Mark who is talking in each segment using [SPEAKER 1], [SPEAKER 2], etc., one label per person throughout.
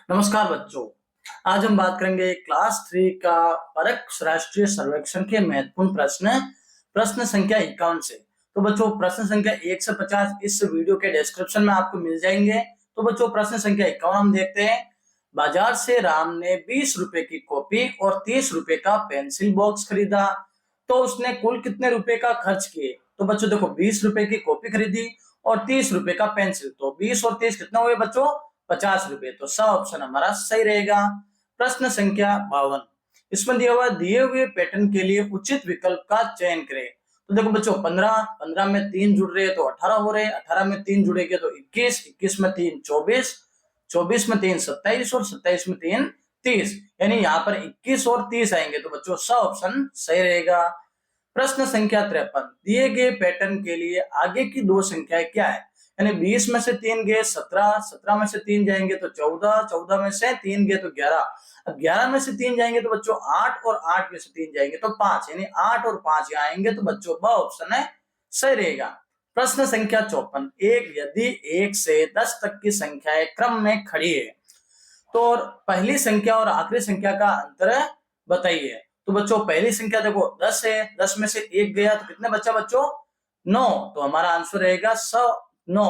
[SPEAKER 1] नमस्कार बच्चों। आज हम बात करेंगे क्लास 3 का परख राष्ट्रीय सर्वेक्षण के महत्वपूर्ण प्रश्न प्रश्न संख्या 51 से। तो बच्चों प्रश्न संख्या 1 से 50 इस वीडियो के डिस्क्रिप्शन में आपको मिल जाएंगे। तो बच्चों प्रश्न संख्या 51 हम देखते हैं। बाजार से राम ने 20 रुपए की कॉपी और 30 रुपए का पेंसिल बॉक्स खरीदा, तो उसने कुल कितने रुपए का खर्च किए। तो बच्चों देखो 20 रुपए की कॉपी खरीदी और 30 रुपए का पेंसिल, तो 20 और 30 कितना हुए बच्चों 50 रुपए। तो स ऑप्शन हमारा सही रहेगा। प्रश्न संख्या 52, इसमें दिया हुआ दिए हुए पैटर्न के लिए उचित विकल्प का चयन करें। तो देखो बच्चों 15 में 3 जुड़ रहे हैं तो 18 हो रहे, 18 में 3 जुड़ेंगे तो 21, 21 में 3 24, 24 में 3 27 और 27 में 3 30, यानी यहाँ पर 21 और 30 आएंगे। तो बच्चों स ऑप्शन सही रहेगा। प्रश्न संख्या 53, दिए गए पैटर्न के लिए आगे की दो संख्याएं क्या है। यानी 20 में से 3 गए 17, 17 में से 3 जाएंगे तो 14, 14 में से 3 गए तो 11, अब 11 में से 3 जाएंगे तो बच्चों 8 और 8 में से 3 जाएंगे तो 5, यानी 8 और 5 यहाँ आएंगे। तो बच्चों ब ऑप्शन है सही रहेगा। प्रश्न संख्या 54, एक यदि 1 से 10 तक की संख्याएं क्रम में खड़ी है तो पहली संख्या और आखिरी संख्या का अंतर बताइए। तो बच्चों पहली संख्या देखो 10 है, 10 में से 1 गया तो कितने बच्चा बच्चों 9, तो हमारा आंसर रहेगा 9।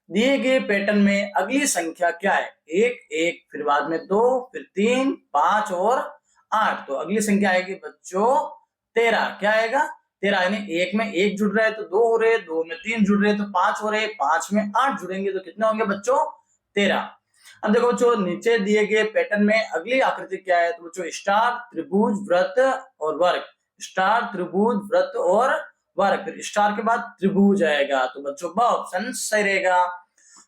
[SPEAKER 1] दिए गए पैटर्न में अगली संख्या क्या है। 1 1 फिर बाद में 2 फिर 3 5 और 8, तो अगली संख्या आएगी बच्चों 13। क्या आएगा 13, यानी 1 में 1 जुड़ रहा है तो 2 हो रहे, 2 में 3 जुड़ रहे तो 5 हो रहे, 5 में 8 जुड़ेंगे तो कितने होंगे बच्चों 13। अब देखो बच्चों नीचे दिए गए पैटर्न में अगली आकृति क्या है। तो बच्चों स्टार त्रिभुज वृत्त और वर्ग, स्टार त्रिभुज वृत्त और वर्ग, फिर स्टार के बाद त्रिभुज आएगा। तो बच्चों ब ऑप्शन सही रहेगा।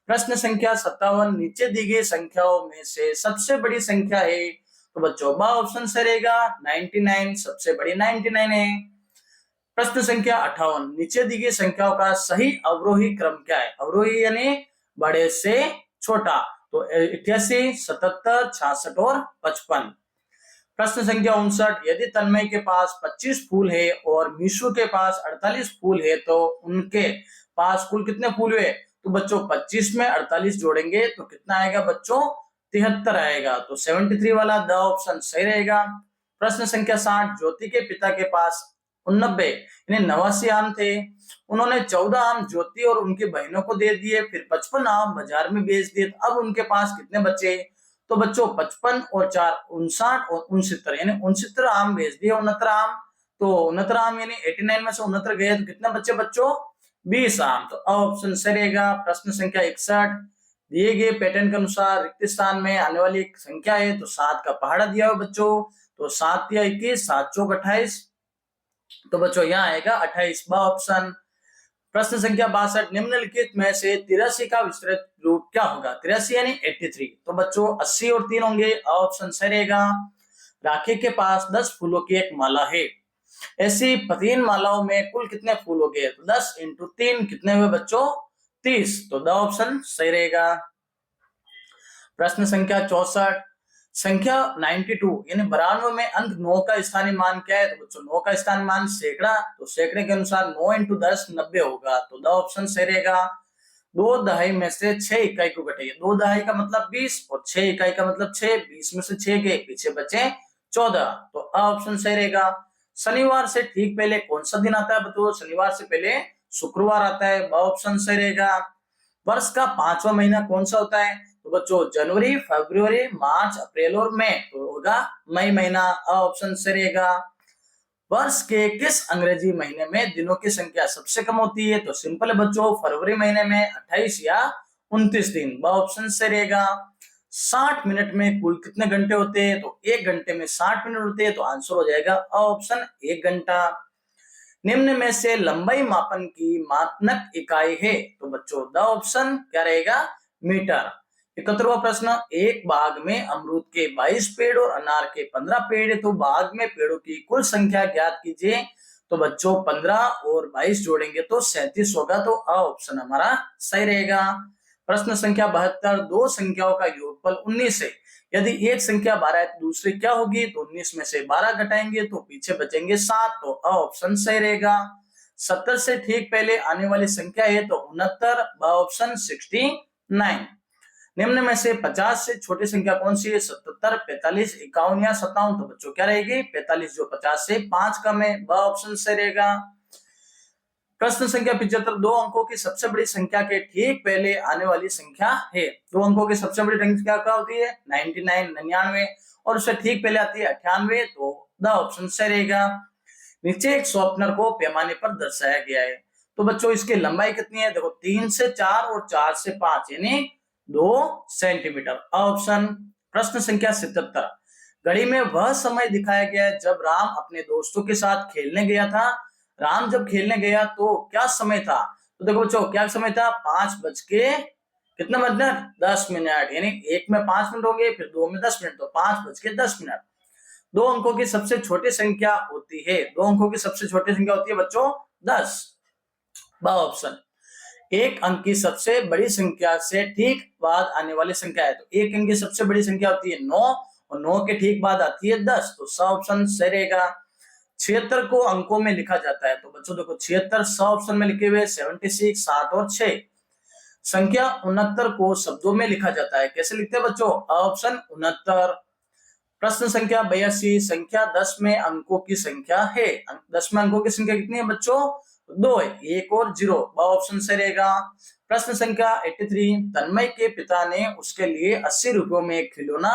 [SPEAKER 1] प्रश्न संख्या 57, नीचे दी गई संख्याओं में से सबसे बड़ी संख्या है। तो बच्चों ब ऑप्शन सही रहेगा। 99 सबसे बड़ी 99 है। प्रश्न संख्या 58, नीचे दी गई संख्याओं का सही अवरोही क्रम क्या है। अवरोही यानी बड़े से छोटा, तो 88 77 66 और 55। प्रश्न संख्या 59, यदि तन्मय के पास 25 फूल है और मीशु के पास 48 फूल है तो उनके पास कुल कितने फूल हुए। तो बच्चों 25 में 48 जोड़ेंगे तो कितना आएगा बच्चों 73 आएगा। तो 73 वाला द ऑप्शन सही रहेगा। प्रश्न संख्या 60, ज्योति के पिता के पास 89 यानी 89 आम थे, उन्होंने 14 आम ज्योति और उनकी बहनों को दे दिए, फिर 55 आम बाजार में बेच दिए, अब उनके पास कितने बचे। तो बच्चों 55 और 4 59 और 69, यानी 69 आम बेच दिए 69 आम, तो 69 आम यानी 89 में से 69 गए तो कितने बच्चे बच्चों 20 आम। तो ऑप्शन सही रहेगा। प्रश्न संख्या 61, दिए गए पैटर्न के अनुसार रिक्त स्थान में आने वाली एक संख्या है। तो 7 का पहाड़ा दिया हुआ बच्चों, तो 7 या 21 7 चौक 28, तो बच्चों यहाँ आएगा 28 बा ऑप्शन। प्रश्न संख्या 62, निम्नलिखित में से 83 का विस्तृत रूप क्या होगा। 83 यानी 83, तो बच्चों 80 और 3 होंगे, ऑप्शन सही रहेगा। राखी के पास 10 फूलों की एक माला है, ऐसी 3 मालाओं में कुल कितने फूल हो गए। तो 10 इंटू 3 कितने हुए बच्चों 30, तो द ऑप्शन सही रहेगा। प्रश्न संख्या 64, संख्या 92 यानी 92 में अंक 9 का स्थानीय मान क्या है। तो बच्चों 9 का स्थानीय मान सैकड़ा, तो सैकड़े के अनुसार 9 इंटू 10 90 होगा, तो द ऑप्शन सही रहेगा। 2 दहाई में से 6 इकाई को घटाइए। 2 दहाई का मतलब 20 और 6 इकाई का मतलब 6, 20 में से 6 गए पीछे बचे 14, तो ऑप्शन सही रहेगा। शनिवार से ठीक पहले कौन सा दिन आता है बच्चों। शनिवार से पहले शुक्रवार आता है, ऑप्शन सही रहेगा। वर्ष का 5वां महीना कौन सा होता है। तो बच्चों जनवरी फरवरी मार्च अप्रैल और मई, तो होगा मई महीना, ऑप्शन सही रहेगा। वर्ष के किस अंग्रेजी महीने में दिनों की संख्या सबसे कम होती है। तो सिंपल है बच्चों, फरवरी महीने में 28 या 29 दिन, ऑप्शन सही रहेगा। 60 मिनट में कुल कितने घंटे होते हैं। तो 1 घंटे में 60 मिनट होते हैं, तो आंसर हो जाएगा ऑप्शन 1 घंटा। निम्न में से लंबाई मापन की मानक इकाई है। तो बच्चों द ऑप्शन क्या रहेगा मीटर। 71वां प्रश्न, एक बाग में अमरूद के 22 पेड़ और अनार के 15 पेड़, तो बाग में पेड़ों की कुल संख्या ज्ञात कीजिए। तो बच्चों 15 और 22 जोड़ेंगे तो 37 होगा, तो ऑप्शन हमारा सही रहेगा। प्रश्न संख्या 72, दो संख्याओं का योगफल 19 है, यदि एक संख्या 12 है तो दूसरी क्या होगी। तो 19 में से 12 घटाएंगे तो पीछे बचेंगे 7, तो ऑप्शन सही रहेगा। 70 से ठीक पहले आने वाली संख्या है तो 69, ऑप्शन 69। निम्न में से 50 से छोटी संख्या कौन सी है? 77, 45, 51 या 57। तो बच्चों क्या रहेगी? 45, जो 50 से 5 कम है, ब ऑप्शन से रहेगा। प्रश्न संख्या 75, दो अंकों की सबसे बड़ी संख्या के ठीक पहले आने वाली संख्या है। दो अंकों की सबसे बड़ी संख्या क्या होती है? 99, 99, और उससे ठीक पहले आती है 98, तो द ऑप्शन से रहेगा। नीचे एक शॉर्पनर को पैमाने पर दर्शाया गया है, तो बच्चों इसकी लंबाई कितनी है? देखो 3 से 4 और 4 से 5 यानी 2 सेंटीमीटर, ऑप्शन। प्रश्न संख्या 77, घड़ी में वह समय दिखाया गया है जब राम अपने दोस्तों के साथ खेलने गया था। राम जब खेलने गया तो क्या समय था? तो देखो बच्चों क्या समय था? 5 बज के कितना मिनट? 10 मिनट, यानी एक में 5 मिनट होंगे, फिर दो में 10 मिनट, तो 5 बज के 10 मिनट। दो अंकों की सबसे छोटी संख्या होती है, दो अंकों की सबसे छोटी संख्या होती है बच्चों 10, ब ऑप्शन। एक अंक की सबसे बड़ी संख्या से ठीक बाद आने वाली संख्या है, तो एक अंक की सबसे बड़ी संख्या होती है 9, और 9 के ठीक बाद आती है 10, तो स ऑप्शन सही रहेगा। 76 को अंकों में लिखा जाता है, तो बच्चों देखो 76 स ऑप्शन में लिखे हुए 76, 7 और 6। संख्या 69 को शब्दों में लिखा जाता है, कैसे लिखते हैं बच्चों? ऑप्शन 69। प्रश्न संख्या 82, संख्या 10 में अंकों की संख्या है। 10 में अंकों की संख्या कितनी है बच्चों? 2 है, 1 और 0, ऑप्शन से रहेगा। प्रश्न संख्या 83, तन्मय के पिता ने उसके लिए 80 रुपयों में एक खिलौना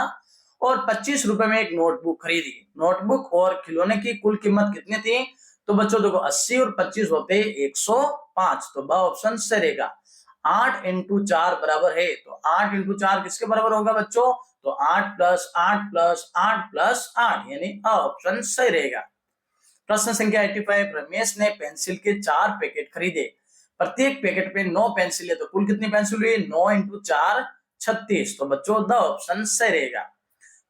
[SPEAKER 1] और 25 रुपए में एक नोटबुक खरीदी। नोटबुक और खिलौने की कुल कीमत कितनी थी? तो बच्चों देखो 80 और 25 होते 105, तो ब ऑप्शन से रहेगा। 8 इंटू 4 बराबर है, तो 8 इंटू 4 किसके बराबर होगा बच्चों? तो 8 प्लस 8 प्लस 8 प्लस 8, यानी ऑप्शन सही रहेगा। प्रश्न संख्या 85, रमेश ने पेंसिल के 4 पैकेट खरीदे, प्रत्येक पैकेट पे 9 पेंसिल है, तो कुल कितनी पेंसिल हुई? 9 इंटू 4 36, तो बच्चों द ऑप्शन सही रहेगा।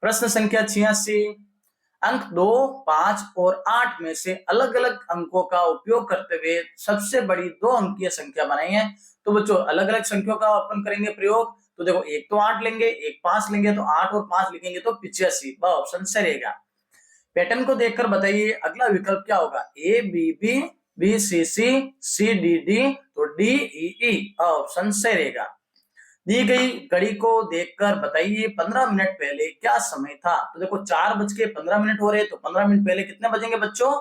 [SPEAKER 1] प्रश्न संख्या 86, अंक 2, 5 और 8 में से अलग अलग अंकों का उपयोग करते हुए सबसे बड़ी 2 अंकीय संख्या बनाई है। तो बच्चों अलग अलग संख्याओं का अपन करेंगे प्रयोग, तो देखो एक तो 8 लेंगे, एक 5 लेंगे, तो 8 और 5 लिखेंगे तो 85, ऑप्शन सही रहेगा। पैटर्न को देखकर बताइए अगला विकल्प क्या होगा? A B B, B C C, C D D, तो डी ई ई, ऑप्शन सही रहेगा। दी गई घड़ी को देखकर बताइए 15 मिनट पहले क्या समय था? तो देखो 4:15 हो रहे, तो 15 मिनट पहले कितने बजेंगे बच्चों?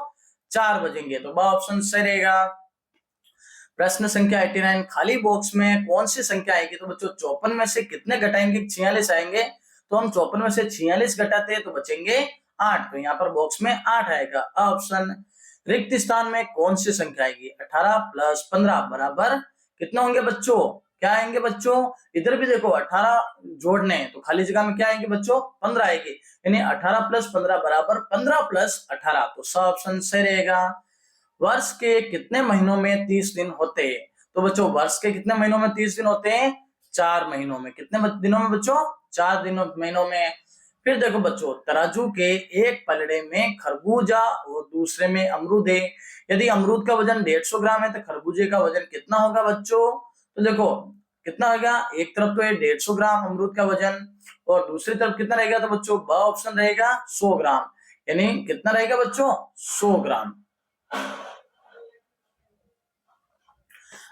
[SPEAKER 1] 4 बजेंगे, तो ऑप्शन सही रहेगा। प्रश्न संख्या 89, खाली बॉक्स में कौन सी संख्या आएगी? तो बच्चों 54 में से कितने घटाएंगे? 46 आएंगे, तो हम 54 में से 46 घटाते हैं तो बचेंगे 8, तो यहाँ पर बॉक्स में 8 आएगा, ऑप्शन। रिक्त स्थान में कौन सी संख्या आएगी? 18 प्लस 15 बराबर कितना होंगे बच्चों? क्या आएंगे बच्चों? इधर भी देखो 18 जोड़ने हैं, तो खाली जगह में क्या आएंगे बच्चों? 15 आएगी, यानी 18 प्लस 15 बराबर 15 प्लस 18, तो स ऑप्शन सही रहेगा। वर्ष के कितने महीनों में 30 दिन होते हैं? तो बच्चों वर्ष के कितने महीनों में 30 दिन होते हैं? 4 महीनों में। कितने दिनों में बच्चों? 4 दिनों महीनों में। फिर देखो बच्चों तराजू के एक पलड़े में खरबूजा और दूसरे में अमरूद है। यदि अमरूद का वजन 150 ग्राम है तो खरबूजे का वजन कितना होगा बच्चों? तो देखो कितना होगा, एक तरफ तो है 150 ग्राम अमरूद का वजन, और दूसरी तरफ कितना रहेगा? तो बच्चों ब ऑप्शन रहेगा 100 ग्राम, यानी कितना रहेगा बच्चों? 100 ग्राम।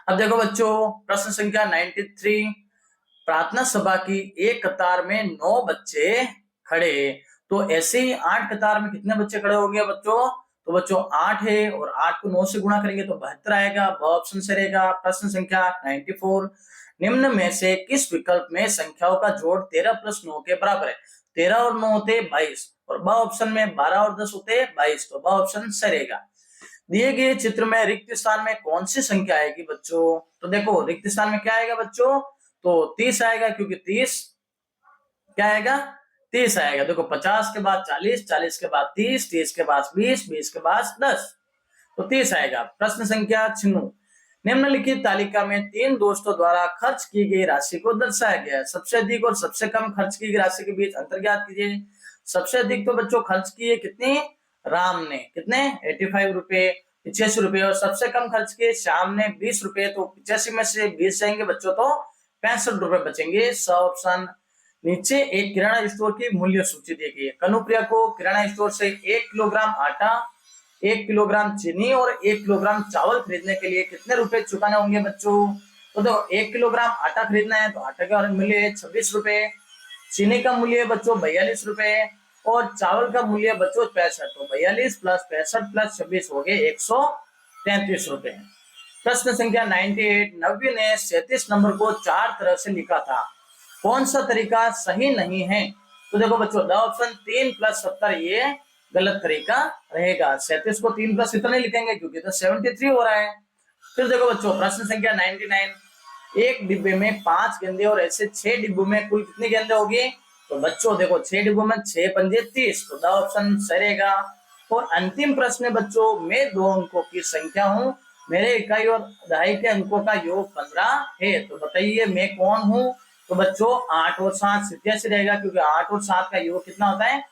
[SPEAKER 1] अब देखो बच्चों प्रश्न संख्या 93, प्रार्थना सभा की एक कतार में 9 बच्चे खड़े, तो ऐसे ही 8 कतार में कितने बच्चे खड़े होंगे बच्चों? तो बच्चों 8 है, और 8 को 9 से गुणा करेंगे तो 72 आएगा, ब ऑप्शन से रहेगा। प्रश्न संख्या 94, निम्न में से किस विकल्प में संख्याओं का जोड़ 13 प्लस 9 के बराबर है? 13 और 9 होते 22, और ब ऑप्शन में 12 और 10 होते 22, तो ब ऑप्शन सही रहेगा। दिए गए चित्र में रिक्त स्थान में कौन सी संख्या आएगी बच्चों? तो देखो रिक्त स्थान में क्या आएगा बच्चों? तो 30 आएगा, क्योंकि 30 क्या आएगा? 30 आएगा। देखो 50 के बाद 40, 40 के बाद 30, 30 के बाद 20, 20 के बाद 10, तो 30 आएगा। प्रश्न संख्या 96, निम्नलिखित तालिका में 3 दोस्तों द्वारा खर्च की गई राशि को दर्शाया गया है। सबसे अधिक और सबसे कम खर्च की गई राशि के बीच अंतर ज्ञात कीजिए। सबसे अधिक तो बच्चों खर्च किए कितनी? राम ने कितने? 85 रुपए, 85 रुपए, और सबसे कम खर्च किए श्याम ने 20 रुपए, तो 85 में से 20 जाएंगे बच्चों तो 65 रुपए बचेंगे, स ऑप्शन। नीचे एक किराना स्टोर की मूल्य सूची दी गई है। कनुप्रिया को किराना स्टोर से 1 किलोग्राम आटा, 1 किलोग्राम चीनी और 1 किलोग्राम चावल खरीदने के लिए कितने रुपए चुकाने होंगे बच्चों? तो देखो 1 किलोग्राम आटा खरीदना है तो आटा का मूल्य है 26 रुपए, चीनी का मूल्य है बच्चों 42 रुपए और चावल का मूल्य है बच्चों 65। तो 42 प्लस 65 प्लस 26 हो गए 133 रुपए। प्रश्न संख्या 98, नव्य ने 37 नंबर को 4 तरह से लिखा था, कौन सा तरीका सही नहीं है? तो देखो बच्चों द ऑप्शन 3 प्लस 70 ये गलत तरीका रहेगा। 37 को 3 प्लस इतना लिखेंगे क्योंकि तो 73 हो रहा है। फिर देखो बच्चों प्रश्न संख्या 99, एक डिब्बे में 5 गेंदे और ऐसे 6 डिब्बों में कुल कितनी गेंदे होगी? तो बच्चों देखो 6 डिब्बों में 6 पंजे 30, तो द ऑप्शन सही रहेगा। और अंतिम प्रश्न है बच्चों, मैं 2 अंकों की संख्या हूँ, मेरे इकाई और दहाई के अंकों का योग 15 है, तो बताइए मैं कौन हूँ? तो बच्चों 8 और 7 सीधे रहेगा क्योंकि 8 और 7 का योग कितना होता है?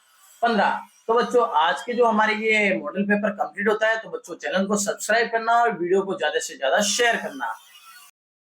[SPEAKER 1] 15। तो बच्चों आज के जो हमारे ये मॉडल पेपर कंप्लीट होता है, तो बच्चों चैनल को सब्सक्राइब करना और वीडियो को ज्यादा से ज्यादा शेयर करना।